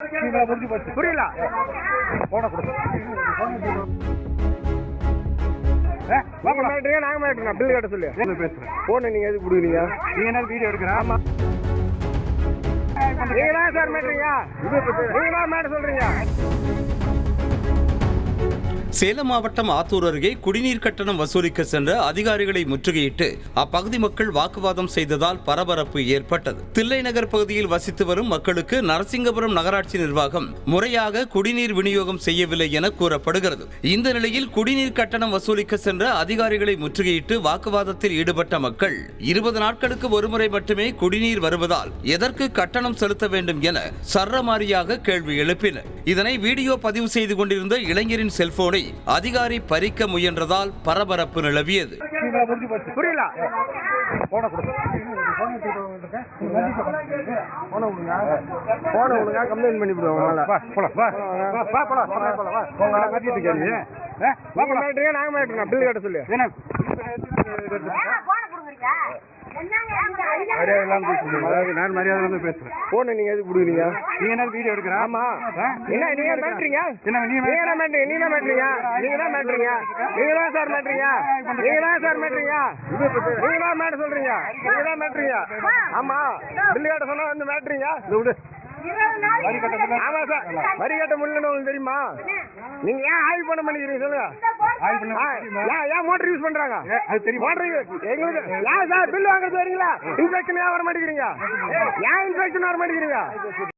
புரியல நாங்க மாட்டோம் பில் கட்ட சொல்லி பேசுறேன் போன நீங்க எதுக்கு கொடுக்குறீங்க நீங்க என்ன வீடியோ எடுக்கிறேன் ஆமா நீங்க தான் சார் மாட்டீங்க நீங்க தான் மாட்ட சொல்றீங்க. சேலம் மாவட்டம் ஆத்தூர் அருகே குடிநீர் கட்டணம் வசூலிக்க சென்ற அதிகாரிகளை முற்றுகையிட்டு அப்பகுதி மக்கள் வாக்குவாதம் செய்ததால் பரபரப்பு ஏற்பட்டது. தில்லை நகர் பகுதியில் வசித்து வரும் மக்களுக்கு நரசிங்கபுரம் நகராட்சி நிர்வாகம் முறையாக குடிநீர் விநியோகம் செய்யவில்லை என கூறப்படுகிறது. இந்த நிலையில் குடிநீர் கட்டணம் வசூலிக்க சென்ற அதிகாரிகளை முற்றுகையிட்டு வாக்குவாதத்தில் ஈடுபட்ட மக்கள் 20 நாட்களுக்கு ஒருமுறை மட்டுமே குடிநீர் வருவதால் எதற்கு கட்டணம் செலுத்த வேண்டும் என சரமாரியாக கேள்வி எழுப்பினர். இதனை வீடியோ பதிவு செய்து கொண்டிருந்த இளைஞரின் செல்போனை அதிகாரி பறிக்க முயன்றதால் பரபரப்பு நிலவியது. புரியல கம்ப்ளைண்ட் பண்ணிவிடுவோம். நாங்க மாட்டோம் பில் கட்ட சொல்லி நான் மரியாதை பேசுறேன் போன நீங்க எதுக்கு கொடுக்குறீங்க நீங்க என்ன வீடியோ எடுக்கிறேன் ஆமா என்ன நீங்க மாட்டீங்க நீங்க தான் மாட்டீங்க நீங்க தான் மாட்டீங்க நீங்க தான் மாட்டீங்க நீங்க தான் சார் மாட்டீங்க நீங்க தான் சார் மாட்டீங்க நீங்க தான் மாட்ட சொல்றீங்க நீங்க தான் மாட்டீங்க ஆமா பில்லு கட்ட சொன்னா வந்து மாட்டீங்க விடு ஆமா சார் வரி கட்ட முடியலன்னு உங்களுக்கு தெரியுமா நீங்க ஏன் ஆய்வு பண்ண மாட்டேங்கிறீங்க சொல்லுங்க ஏன் மோட்டர் யூஸ் பண்றாங்க மோட்டர் எங்களுக்கு ஏன் சார் பில் வாங்குறது வரீங்களா இன்ஸ்பெக்ஷன் ஏன் வர மாட்டேங்கிறீங்க ஏன் இன்ஸ்பெக்ஷன் வர மாட்டேங்கிறீங்க